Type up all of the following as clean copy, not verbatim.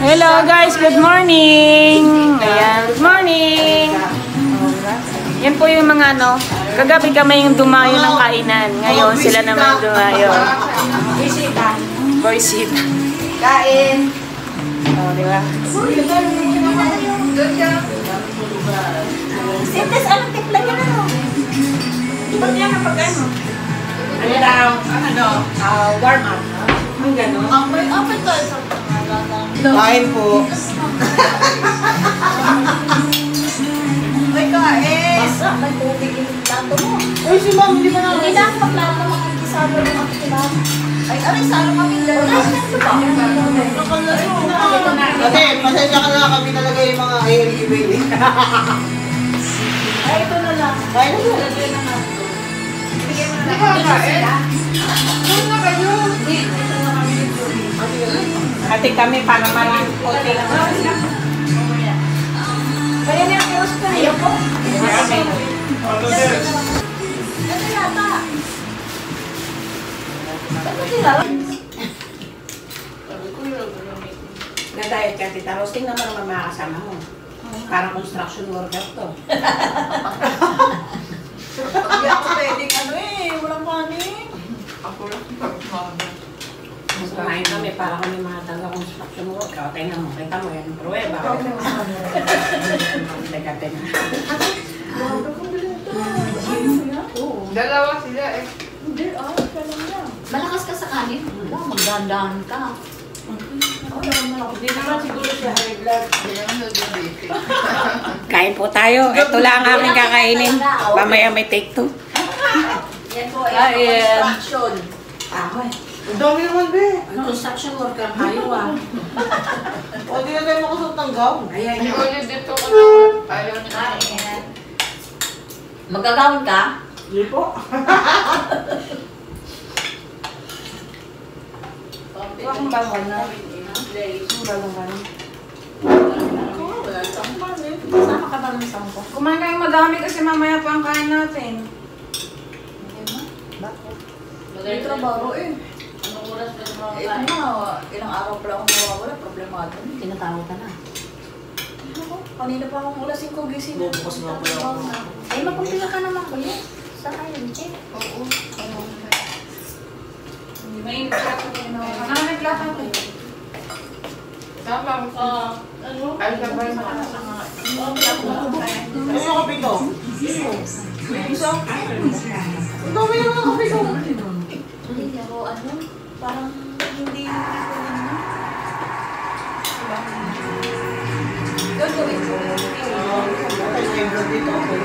Hello guys, good morning. Ayan, good morning. Yan po yung mga ano, kagabi kami yung dumayo ng kainan. Ngayon sila naman dumayo. Boysita. Kain. Oh, di ba? Sintes, anong tipla niya na? Ba't yan kapag ano? Ano daw? Warm up. Ang gano'n? May open to. Kain po. May kain. Basta, may tubig yung plato mo. Ay, si ma'am, hindi ba na? Hindi na ako plato makikisalo ng ako sila. Ay, aray, salo kami dalawa. Ate, pasensya ka na kami talaga yung mga ALB. Ay, ito na lang. Kain na po. Bigyan mo na lang. Kain? Ate kami para marami konti lang. Kaya niya ang iwas ka. Ayaw po. Ano yata? Ano sila? Na-diet ka, Tita Rose. Tingnan mo naman mga kasama mo. Parang construction worker to. Hindi ako pwedeng ano eh. Walang kanin. Mas kumain kami para kami mga taga-construction worker. O, tingnan mo. Kita mo yan. Prueba. Teka, teka. Dalawa sila eh. Hindi malakas ka sa kanin. Magdandahan ka. Hindi naman siguro siya high blood. Kain po tayo. Ito lang ang aming kakainin. Mamaya may take two. Yan po ay construction. Ahoy. Ang dami naman, be. Construction worker tayo ah. O, di na tayo makasot ng gown. Ayan Hindi yun. ulit dito ko naman. Ayaw niya. Kain. Magagawin ka? Hindi po. Huwag kang bangon na. Ang bangon ka na. Wala siyang kanin. Sama ka ba ng sangko? Kumain kayong madami kasi mamaya pa ang kain natin. May trabaho eh. Anong oras ba naman Ito na, ilang araw pa lang akong nawawala, problemado. Tinatawag ka na. Kanina pa akong alas 5 gising. Bubukas nga pala ako. Ay, makumpila ka naman ko yun. Sa kayo, check. Oo. May plato ko na. Ano may plato ko? Tama ko. Ano? Ay, sabay mga Ano yung kape to? May isa? Ang dami naman ang kape to. Hindi ako, ano, parang hindi ko din. Gagawin ko. Okay, may blood dito. Okay.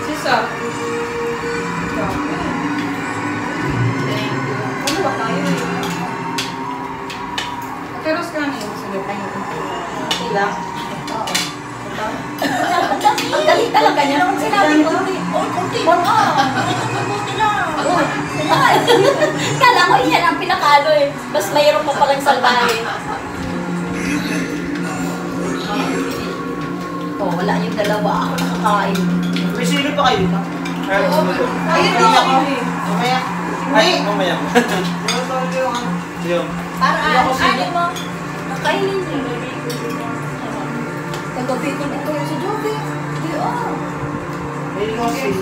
Sisa. Ano ba tayo eh? Teros ka niyo. Sige, tayo. Sila. Oo. Ang dali talaga niya. Naman sinabi ko, oy, kunti mo nga. Kunti lang. Ay, kala ko yan ang pinakalo eh. Mas mayroon pa palang salbahe. Oh, wala yung dalawa. Ako nakakain. May sino pa kayo dito? Ayun doon. Mamaya. Ay, mamaya. Yung. Para ano mo? Nakainin niyo. Kagabi ko dito yung sa Joby. Hindi ah. May losi.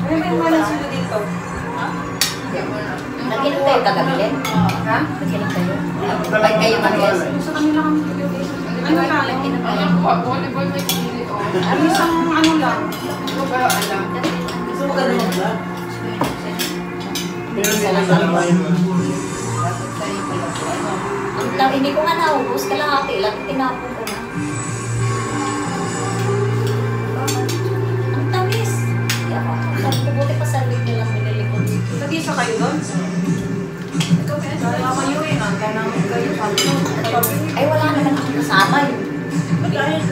Ano ba yung malas sila dito? Naginom kayo kagabi din? Ha? Naginom kayo? Ba't kayo mag-guess? Sa kanila kami. Ano lang? Naginom kayo? Volleyball may kili o. Ano isang ano lang? Ano ba alam? Gusto mo ganun yung blood? Hindi ko nga naubos, kalahati lang, tinapon ko na. Ang tamis. Sabi ko, buti pa sa rin lang binili ko dito. Nag-isa kayo doon? Dahil ako yun eh. Hanggang namin kayo. Ay, wala naman akong kasama yun. Drawing.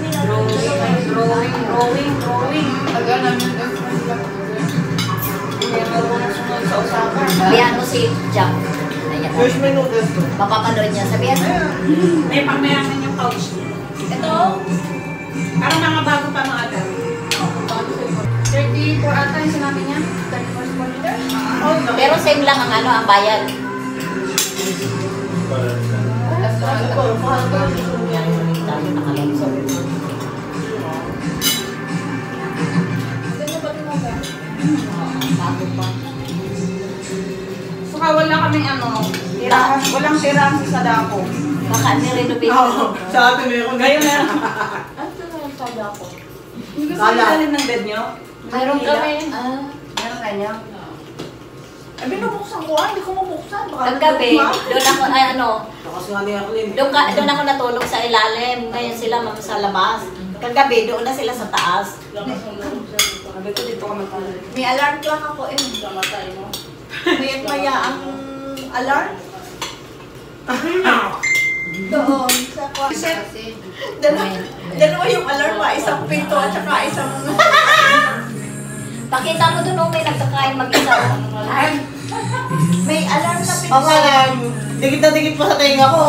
Tagal namin doon. Meron na sunod sa usapan. Biyan mo si Jack. niya. Where's my noodles to? Mapapanood niya. Sabihan mo. May pagmayaman yung pouch. Ito. Parang mga bago pa mga dami. 34 ata yung sinabi niya. 34 square meter. Pero same lang ang ano, ang bayad. Dami nakalanso. Bago pa. Saka wala kaming ano, tirahan, walang tirahan sa Sadako. Baka nirenovate Oo, ko. sa atin meron. Ngayon meron. Ano yung Sadako? Hindi gusto Kala. ilalim ng bed nyo? Mayroon kami. Ah. Meron kanya? Eh, binubuksan ko hindi ko mabuksan. Baka Kagabi, doon ako, ay ano, Lakas nga niya ako rin. doon ako natulog sa ilalim. Ngayon sila sa labas. Kagabi, doon na sila sa taas. Sabi ko dito ka magkalit. May alarm clock ako eh. Kamatay mo. May maya ang alarm. Doon sa kwarto. Dalawa yung alarm pa. Isang pinto at saka isang... Pakita mo doon, may nagkakain mag-isa. May alarm na pinto. Ang alarm. Dikit na dikit pa sa tenga ko.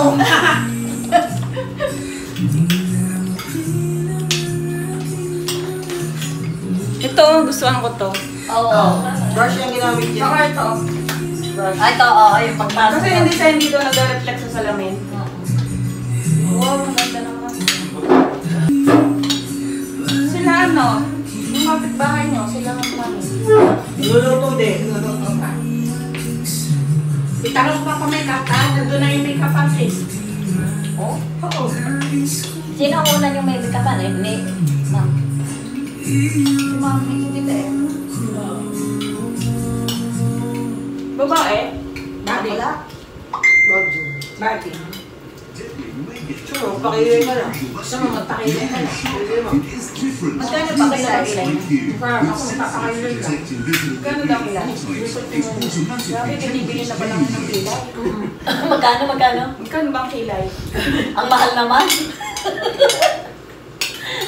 Ito, gustuhan ko to. Oo. Brush yung ginamit niya. Saka ito. Ay, ito, oo, yung pagpasok. Kasi hindi ito nag-reflect sa salamin. Wow, ang ganda naman. Sila ano, yung kapitbahay nyo, sila ang mami. Luluto din. Itanong pa pa may kata, nandun na yung makeup artist. Oh? Oo. Sino ang una yung may kapan? Eh, ni Ma'am. Si Mami, hindi ba eh? Babae? Body. Wala. Body. Sure, pakilay ka lang. Gusto mo magpakilay ka na. Pwede mo. Magkano pa kayo? Parang ako magpapakilay ka. Gano'n daw kilay? Grabe, tinibigyan na pala ng kilay. Magkano? Magkano bang kilay? Ang mahal naman.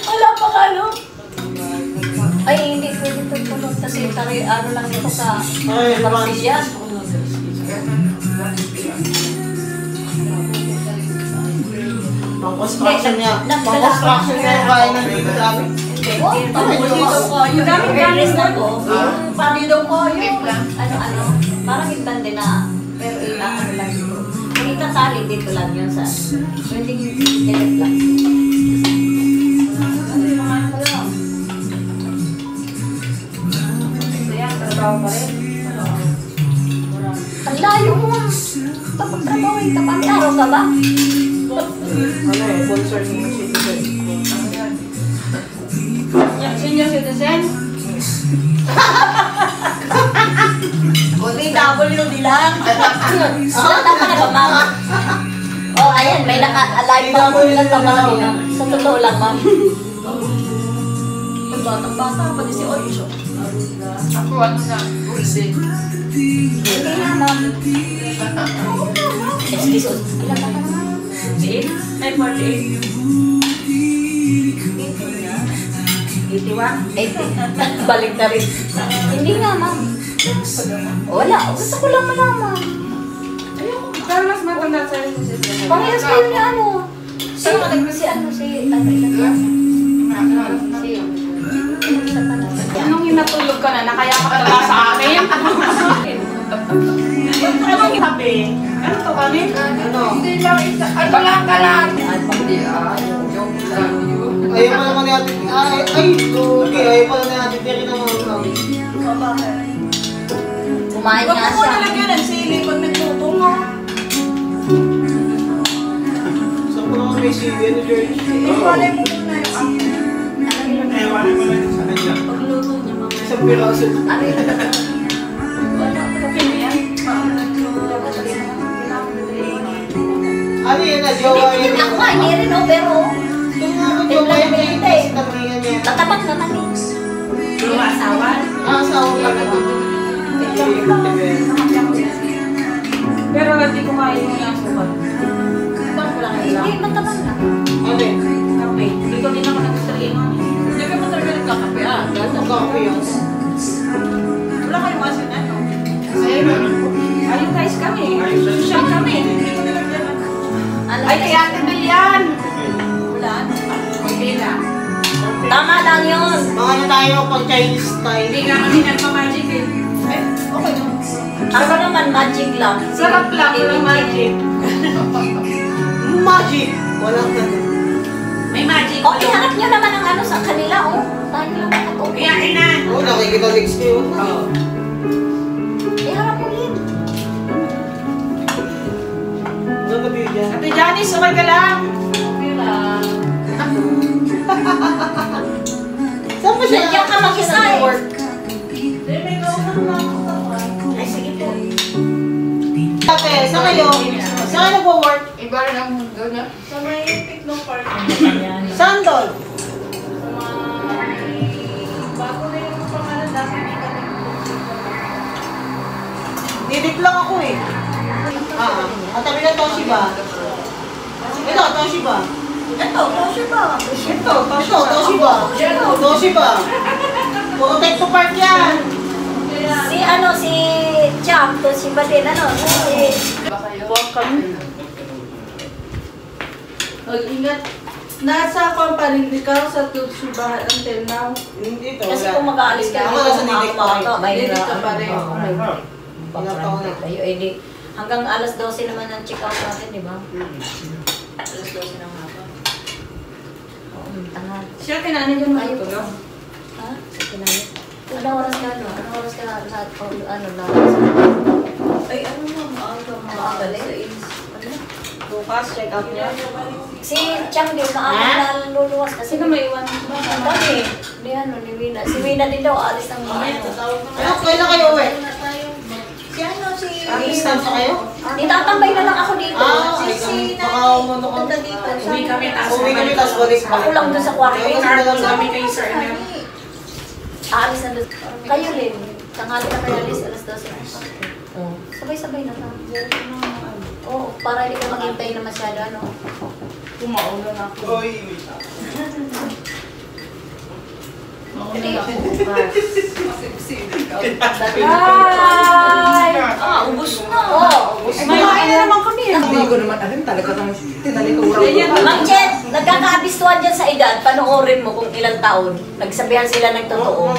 Wala pa ka, no? Ay, hindi pwede ito tulog. Kasi ano lang ito sa Ay, Marsillas. Pang-construction niya. Hindi, Pang-construction niya yung kain ng dito sa amin. Oh, yung Daming na ko. Pati daw ko yun. Ano, parang iban din na. Pero ano lang dito. Kung itatali dito lang yun sa pwede i-delete lang. Ayan, trabaho pa rin. Ang layo mo. Kapag trabawin ka pa, may araw ka ba? Ano eh, sponsor niya yung citizen. Yan, senior citizen? OTW lang. Tama na ba, ma'am? Oh, ayan, may naka-alive pa. Tama na ba? Sa totoo lang, ma'am. Ang batang-bata, pati si Ocho. Ako ano na, golden. Hindi na, ma'am. Excuse us. Ilan na ka naman? 8? Ay, 48. 81? Balik na rin. Hindi nga, ma'am. Wala. Gusto ko lang malaman. Pero mas matanda sa rin si citizen. Parehas kayo ni ano. Si ano, ilan ba? Anong hinatulog ka na? Nakayakap ka ba sa akin? Anong hinabi? Ano to kami? Ano? Hindi lang isa. Ay, walang kalan. Hindi joke lang yun. Ayaw pa naman ni Ate. Okay. Ayaw pa naman ni Ate Terry na mga kami. Kumain Huwag nga mo siya. na lagyan ng sili pag nagluto mo. Saan ko naman may sili? Ano, George? Iwalay mo muna yung akin. Iwalay mo lang sa kanya. Pagluto niya, ma'am. Isang piraso. Ano yun? Wala. Kape mo yan? Ano yun na? Jowa yun. Ako nga, hindi rin, oh, pero Yung nga ako jowa yun. Kasi tamingan niya. tatapat naman eh. Yung asawa? Asawa pa na dito. Pero hindi ko kaya yung nasukat. Hindi, matabang na. Ano eh? Kape. Dito din ako nag-train. Hindi ka pa talaga nagkakape ah. Gano'n kape yun. Wala kayong asin ano? Ayun guys kami. Social Ay, kay Ate Mel yan. Wala. Okay na. Tama lang yun. Mga ano tayo pag Chinese style. Hindi nga kami nagpa-magic eh. Okay. Ako naman magic lang. Sarap lang, walang magic. Magic! Walang ganun. May magic. O, ihanap nyo naman ang ano sa kanila, oh. Tayo lang nakatulog. Iyakin na. Oo, nakikita next ko yun. Oo. Iharap mo yun. Ano ba yun dyan? Ate Janice, okay ka lang? Okay lang. Saan ba siya? Nandiyan ka mag-isa eh. Hindi, may kausap na ako. Ay, sige po. Ate, saan kayo? Saan kayo nagwo-work? Iba rin ang mundo na. Sa may Techno Park. Saan doon? Bago na yung pangalan dati may kami. Didit lang ako eh. Katabi na Toshiba. Ito, Toshiba. Ito, Toshiba. Ito, Toshiba. Toshiba. Puro Techno Park yan. Si ano, si Cham, Toshiba din, ano, si... Welcome. Mag-ingat. Nasa company ka sa Toshiba until now. Hindi to. Kasi kung mag-aalis ka, Ako nasa Didik pa rin. Didik ka pa rin. Ilang taon na. Kayo, eh, di, hanggang alas 12 naman ang check out natin, di ba? Alas 12 ng hapon. Oo, tanghal. Siya, kinanin yung Ayaw matulog. Ha? Sa kinalit. Anong oras ka, ano? Anong oras ka sa ano lang? Ay, ano na, maaga, Maaga, Bukas, check out niya. Si Chang din, maaga na luluwas kasi Sino may iwan? ang dami. Ni ano, ni Wina. Si Wina din daw, alis ng mga ano. Ano, kailan kayo uwi? Si ano, si Distance na kayo? Itatambay na lang ako dito. Baka umuno ka. Uwi kami, tapos Uwi kami, tapos balik ka. Ako lang doon sa kwarto. Carpool kami kay Sir Nel. Aalis na doon. Kayo, Lynn. Tanghali na kayo alis, alas 12. Oh. Sabay-sabay na lang. Oo, para hindi ka maghintay na masyado, ano. Kumauna na ako. Oy, wait. Hindi ako bukas. Hi! Ah, ubus na. Oo, ubus na. Kumain na naman kami. Hindi ko naman alam talaga kang tinalikuran ko. Mang Jet, nagkakaabistuhan dyan sa edad, panoorin mo kung ilang taon. Nagsabihan sila ng totoo.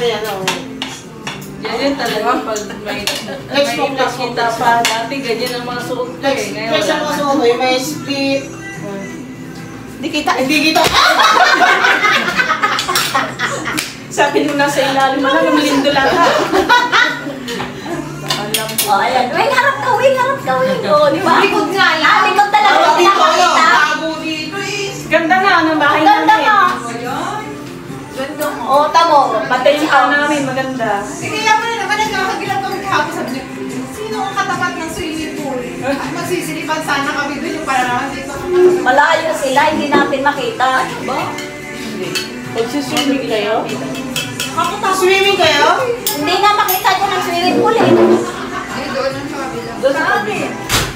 Yan yun talaga pag may nakita pa. Dati ganyan ang mga suot ko eh. Ngayon Next ang wala kaso ko, yung may split. Hindi kita. Hindi kita. Sabi nung nasa ilalim mo lang, malindo lang ha. Oh, ayan. Wing, harap ka, Wing, harap ka, Wing. Oh, di ba? Likod nga yan. Ah, likod talaga. Tawag Hindi dito kayo. nakakita. Bago dito eh. Ganda nga ng bahay Ganda namin. ka. Ganda mo. Oh, tamo. Pati yung town namin, maganda. Kaya mo na naman nagkakagilan kami kahapon. Sabi niya, sino ang katapat ng swimming pool? Magsisilipan sana kami doon yung para naman dito. Malayo sila, hindi natin makita. Ba? Magsuswimming kayo? Swimming kayo? Hindi nga makita dyan ang swimming pool eh. Ay, doon ang sabi lang. Doon sa amin.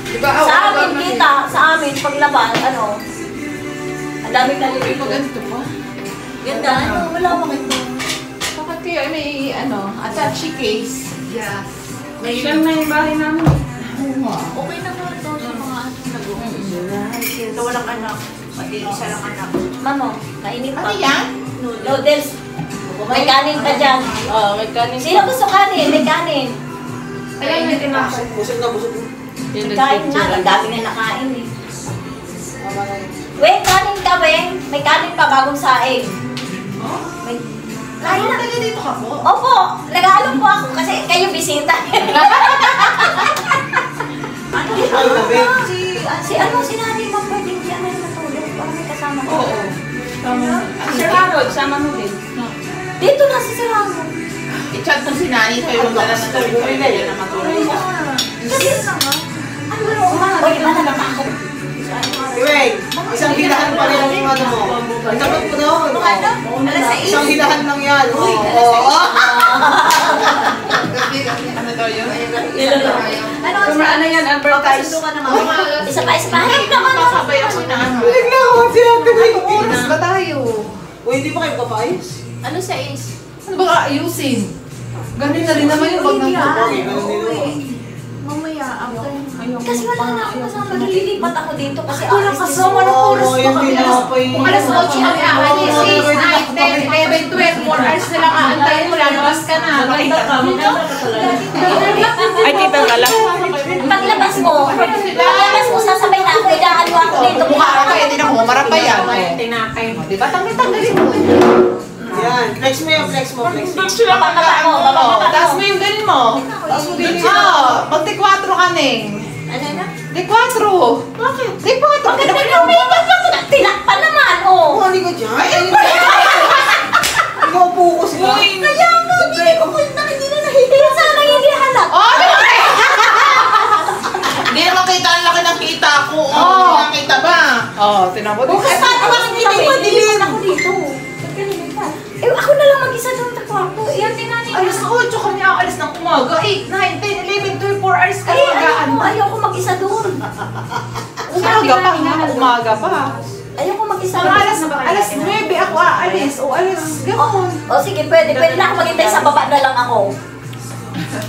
Diba, Sa amin kita, sa amin, paglabas, ano, ang daming nalilito. Ganito pa. Ganda, ano, wala makita. Bakit kaya may, attache case? Yes. May siya na yung bahay namin. Okay na nga ito sa mga Ito walang anak. Pati isa lang anak. Mamo, kainin pa. Ano yan? Noodles. May kanin ka dyan. Oh, may kanin. Sino gusto kanin? May kanin. Kaya hindi din ako. Busog na busog. Yung Kain na, ang dami na nakain eh. Weng, kanin ka, Weng. May kanin pa bagong saing. May... Kain na. Taga dito ka po? Opo, nag-aalok po ako kasi kayo bisita. Ano Ay, gabi. si ano, si Nani, ma'am, pwedeng siya na matulog para may kasama ko. Oo. Sir Harold, sama mo din. Dito na si Sir Ramon. I-chat mo si Nani kayo Ang lakas na yung buhay na yan. Kasi na nga. Ano ba yung Uy, manalap ako. Wait, isang hilahan pa rin ang ano mo. Ang dapat mo doon. Isang hilahan lang yan. Oo. Ano daw yun? Ano? Ano yan, advertise? Isa pa, isa pa. Hey, naman. Kasabay ako na ano. Bigla ako si Ate May. Oras ba tayo? Uy, hindi pa kayo kapayos? Ano sa is? Ano ba ayusin? Ganun na rin naman yung bag ng Okay, ganun din naman. Mamaya, after. Kasi wala na ako kasama. Nililipat ako dito kasi Wala alis kasama din ng ako. oras Oo, pa yung kami. tinapay. Kung alas 8 kami aalis, 6, 9, 10, 11, 12, 4 hours na lang aantayin mo, lalabas ka na. Maganda ka talaga. Ay, tita pala. Paglabas mo, sasabay na ako, ilaano ako dito. Mukha ka, hindi na humarap pa yan. Tinakay mo. Diba? Tanggalin mo. Yan. Flex mo yan, flex mo. Bababa mo, bababa mo. Taas mo yung ganin mo. Taas mo ganin mo. Magti 4 ka, Neng. Ano na? Di 4. Bakit? Di 4. Bakit naman lumipat lang? Tinakpan naman, oh. Huli ko dyan. Ikaw focus ka. Kaya nga, hindi ko hindi na nahihiya. Sana hindi halak. Oh, hindi naman kita ang laki ng kita ko. Oh, nakita ba? Oh, tinabot. Bukas paano bakit hindi ko dilipat ako dito? Eh, ako na lang mag-isa doon sa kwarto. Yan, tinanay ko. Alas 8 kami aalis ng umaga. 8, 9, 10, 11, 12, 4 hours ka Ay, magaan. ayoko mag-isa doon. Umaga pa ha? Umaga pa. Ayoko mag-isa Mga doon. alas 9 ako aalis. O alas gano'n. O sige, pwede na ako maghintay sa baba na lang ako.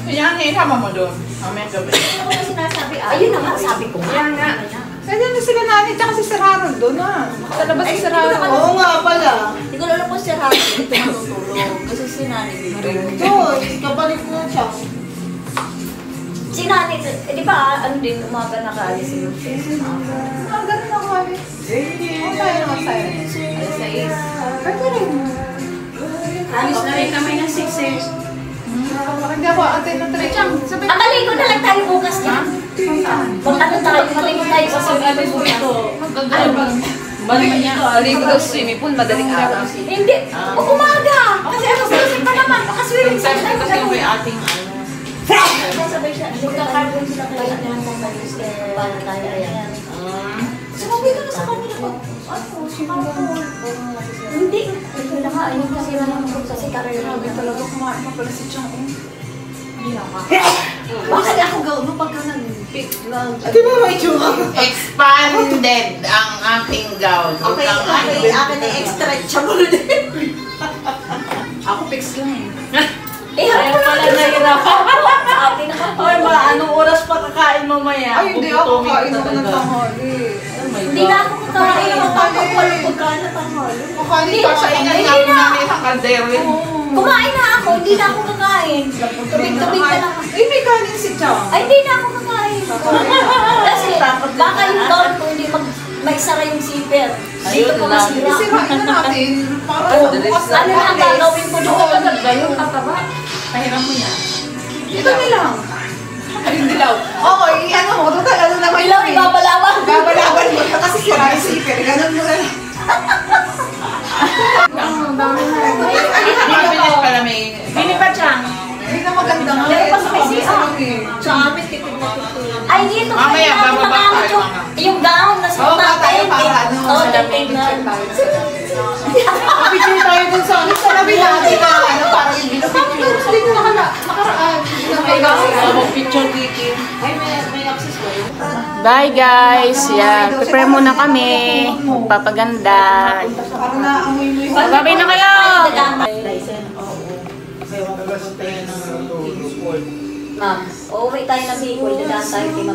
Yan, hinama mo doon. Mamaya gabi. Ano ba sinasabi? Ayun na nga, sabi ko. Yan nga. Pwede na sila nani, tsaka si Sir Harold doon ha. Makalabas si Sir Harold. Oo nga pala. Hindi ko alam kung si Harold dito matutulog. Kasi si Nani dito. Doon, kapalit mo siya. Si Nani, di ba ano din, umaga nakaalis si Lucy? Umaga na ako alis. Hindi. tayo naman tayo. Alas 6. Pwede rin. Alis na rin kami ng 6 eh. Hindi ako attend ng trechang. Sabi Ang maligo na lang tayo bukas niya. Mag-ano tayo, maligo tayo sa swimming pool na. Ano ba? Maligo daw swimming pool, madaling araw. Hindi, umaga! Kasi ano, swimming pa naman, baka-swimming sa Sabi kasi yung may ating Sabay siya, nagka-carbon sila kayo ng mamalis para tayo ayan. Sumabi ka na sa kanila ko. Ano, sumabon. Hindi, ito na nga, ayun kasi naman ako kasi karera. Sabi talaga kumain pa pala si Chang. Bakit ako gawin mo pagka nag-pick lang? Di ba may tsura? Expanded ang aking gown. Okay, akin na extra-chable din. Ako fix lang eh. Eh, Ayaw pala nahirapan. Sabi na ka Ay ba, anong oras pa kakain mamaya? Ay, hindi ako Gugutumin kain ka naman ng talaga. tanghali. Oh my Hindi na God. ako kakain ng matapang walang pagkain na tanghali. Mukhanin Hindi, pa siya hindi inanap na. namin sa kaldero. Kumain na ako, hindi na ako kakain. Tubig-tubig ka lang. Ay, may kanin si Chang. Ay, hindi na ako kakain. Kasi baka yung gown ko hindi maisara yung zipper. Dito Ayun ko lang. masira. Sirain na natin. Para Oh, bukas ano na ang gagawin ko doon? Talaga yung kataba. Pahiram mo yan. Ito nilang. Ay, hindi lang. Oo, ano mo, total, ano naman Ilaw, ibabalawan. Babalaban mo na kasi sira yung zipper. Ganun mo na. Mabilis pala may... Bini pa, Chang. Hindi na maganda nga. Pero pas may Ito, siya. eh. Sa amin, tipid na tipid. Ay, dito ko Mamaya, namin bababa nagamit tayo, yung, mga. yung gown na Oo, suot tayo natin. para ano, Oo, sa dating na. Picture tayo dun sa ano, sa labi natin na ano, parang yung binupicture. Hindi ko nakaraan. Picture kiki. Bye, guys. Yan. Prepare muna kami. Magpapaganda. Parang naamoy mo yung... Babay na kayo! Ma'am, uuwi tayo ng Bicol, dadaan tayo kay